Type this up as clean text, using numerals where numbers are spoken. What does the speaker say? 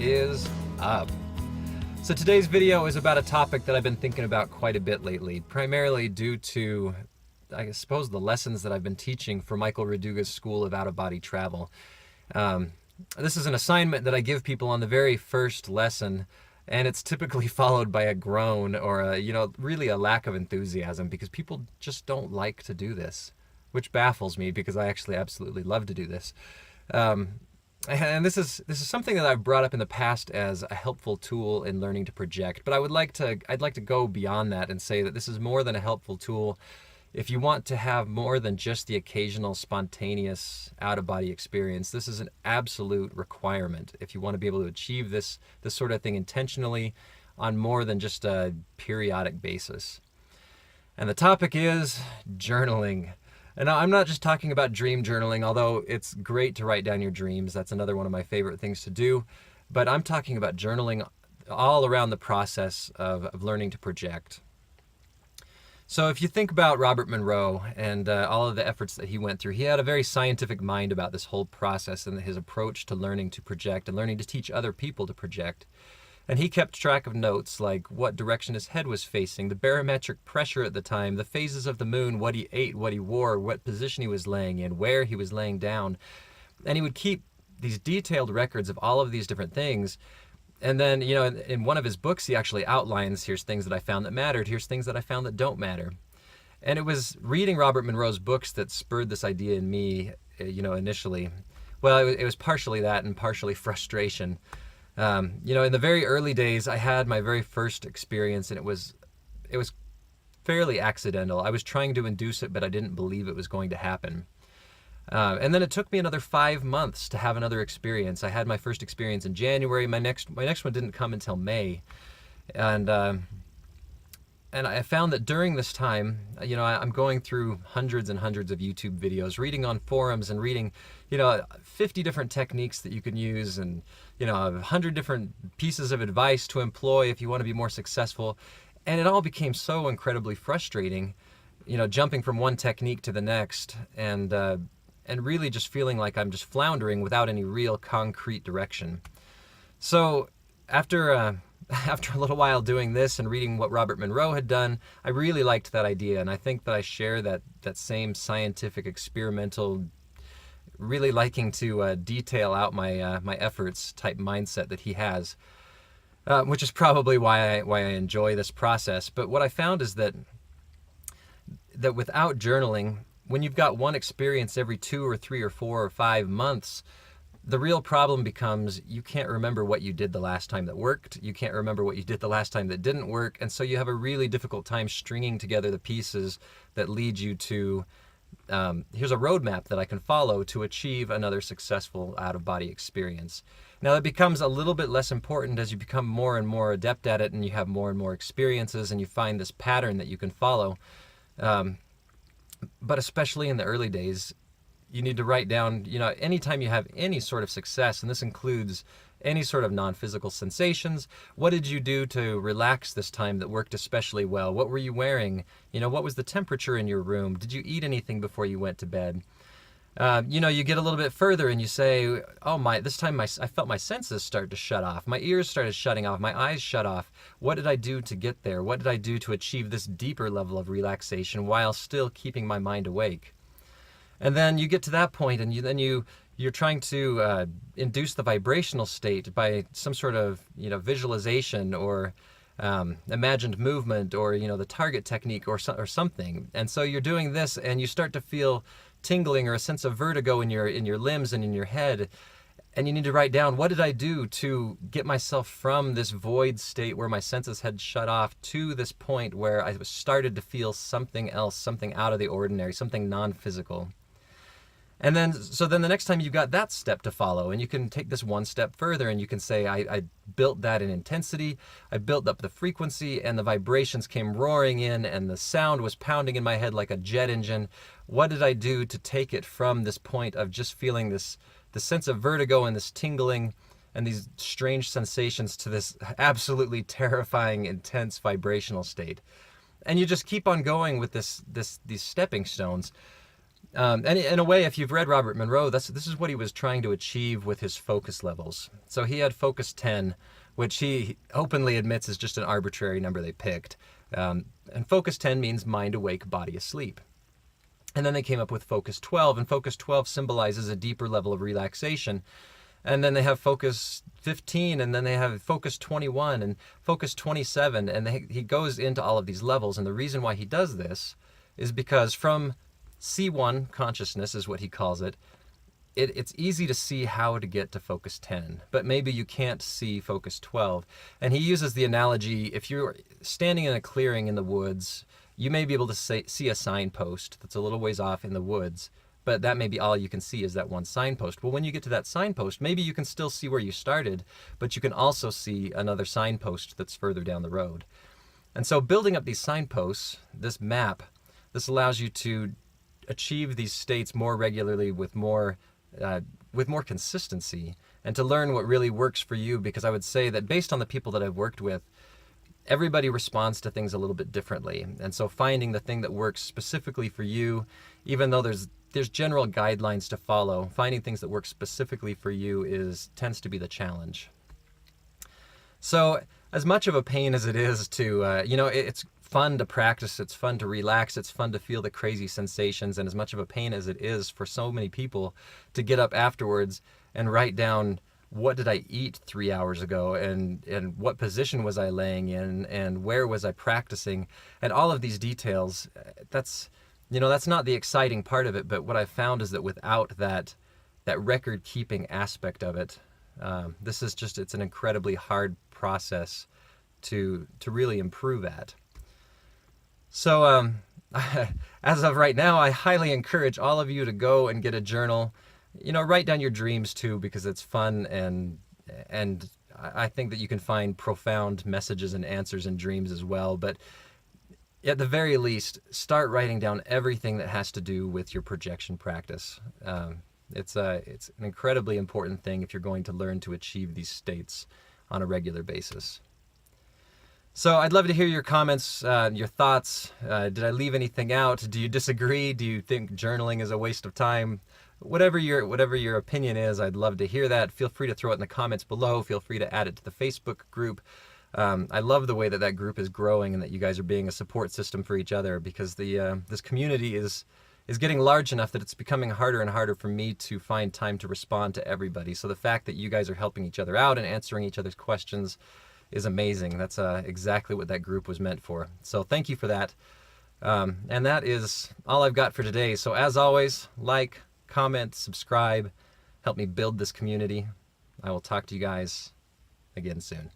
is up? So today's video is about a topic that I've been thinking about quite a bit lately, primarily due to, I suppose, the lessons that I've been teaching for Michael Raduga's School of Out-of-Body Travel. This is an assignment that I give people on the very first lesson, and it's typically followed by a groan or really a lack of enthusiasm, because people just don't like to do this, which baffles me because I actually absolutely love to do this. And this is something that I've brought up in the past as a helpful tool in learning to project, but I'd like to go beyond that and say that this is more than a helpful tool. If you want to have more than just the occasional spontaneous out-of-body experience, this is an absolute requirement if you want to be able to achieve this sort of thing intentionally on more than just a periodic basis. And the topic is journaling. And I'm not just talking about dream journaling, although it's great to write down your dreams. That's another one of my favorite things to do. But I'm talking about journaling all around the process of learning to project. So if you think about Robert Monroe and all of the efforts that he went through, he had a very scientific mind about this whole process and his approach to learning to project and learning to teach other people to project. And he kept track of notes like what direction his head was facing, the barometric pressure at the time, the phases of the moon, what he ate, what he wore, what position he was laying in, where he was laying down. And he would keep these detailed records of all of these different things. And then, in one of his books, he actually outlines, here's things that I found that mattered, here's things that I found that don't matter. And it was reading Robert Monroe's books that spurred this idea in me, initially. Well, it was partially that and partially frustration. In the very early days, I had my very first experience, and it was fairly accidental. I was trying to induce it, but I didn't believe it was going to happen. And then it took me another 5 months to have another experience. I had my first experience in January. My next one didn't come until May, and I found that during this time, I'm going through hundreds and hundreds of YouTube videos, reading on forums and reading, 50 different techniques that you can use, and 100 different pieces of advice to employ if you want to be more successful. And it all became so incredibly frustrating, jumping from one technique to the next, and really just feeling like I'm just floundering without any real concrete direction. So after a little while doing this and reading what Robert Monroe had done, I really liked that idea, and I think that I share that same scientific, experimental, really liking to detail out my efforts type mindset that he has, which is probably why I enjoy this process. But what I found is that without journaling, when you've got one experience every 2 or 3 or 4 or 5 months, the real problem becomes you can't remember what you did the last time that worked. You can't remember what you did the last time that didn't work. And so you have a really difficult time stringing together the pieces that lead you to, here's a roadmap that I can follow to achieve another successful out-of-body experience. Now, it becomes a little bit less important as you become more and more adept at it, and you have more and more experiences, and you find this pattern that you can follow. But especially in the early days, you need to write down, anytime you have any sort of success, and this includes any sort of non-physical sensations. What did you do to relax this time that worked especially well? What were you wearing? What was the temperature in your room? Did you eat anything before you went to bed? You get a little bit further and you say, this time I felt my senses start to shut off. My ears started shutting off. My eyes shut off. What did I do to get there? What did I do to achieve this deeper level of relaxation while still keeping my mind awake? And then you get to that point, and you're trying to induce the vibrational state by some sort of visualization or imagined movement, or the target technique or something. And so you're doing this, and you start to feel tingling or a sense of vertigo in your limbs and in your head. And you need to write down, what did I do to get myself from this void state where my senses had shut off to this point where I started to feel something else, something out of the ordinary, something non-physical. And then the next time you've got that step to follow, and you can take this one step further, and you can say, I built that in intensity, I built up the frequency, and the vibrations came roaring in, and the sound was pounding in my head like a jet engine. What did I do to take it from this point of just feeling the sense of vertigo and this tingling and these strange sensations to this absolutely terrifying, intense vibrational state? And you just keep on going with these stepping stones. And in a way, if you've read Robert Monroe, this is what he was trying to achieve with his focus levels. So he had focus 10, which he openly admits is just an arbitrary number they picked. And focus 10 means mind awake, body asleep. And then they came up with focus 12, and focus 12 symbolizes a deeper level of relaxation. And then they have focus 15, and then they have focus 21 and focus 27, and he goes into all of these levels. And the reason why he does this is because from C1 consciousness is what he calls it, it's easy to see how to get to focus 10, but maybe you can't see focus 12. And he uses the analogy, if you're standing in a clearing in the woods, you may be able to see a signpost that's a little ways off in the woods, but that may be all you can see is that one signpost. Well, when you get to that signpost, maybe you can still see where you started, but you can also see another signpost that's further down the road. And so building up these signposts, this map, this allows you to achieve these states more regularly with more consistency, and to learn what really works for you, because I would say that based on the people that I've worked with, everybody responds to things a little bit differently. And so finding the thing that works specifically for you, even though there's general guidelines to follow, finding things that work specifically for you tends to be the challenge. So as much of a pain as it is to, it's fun to practice, it's fun to relax, it's fun to feel the crazy sensations, and as much of a pain as it is for so many people to get up afterwards and write down, what did I eat 3 hours ago, and what position was I laying in, and where was I practicing, and all of these details, that's not the exciting part of it. But what I've found is that without that record keeping aspect of it, it's an incredibly hard process to really improve at. So as of right now, I highly encourage all of you to go and get a journal. Write down your dreams too, because it's fun, and I think that you can find profound messages and answers in dreams as well. But at the very least, start writing down everything that has to do with your projection practice. It's an incredibly important thing if you're going to learn to achieve these states on a regular basis. So I'd love to hear your comments, your thoughts. Did I leave anything out? Do you disagree? Do you think journaling is a waste of time? Whatever your opinion is, I'd love to hear that. Feel free to throw it in the comments below. Feel free to add it to the Facebook group. I love the way that group is growing, and that you guys are being a support system for each other, because this community is getting large enough that it's becoming harder and harder for me to find time to respond to everybody. So the fact that you guys are helping each other out and answering each other's questions is amazing. That's exactly what that group was meant for. So thank you for that. And that is all I've got for today. So as always, like, comment, subscribe, help me build this community. I will talk to you guys again soon.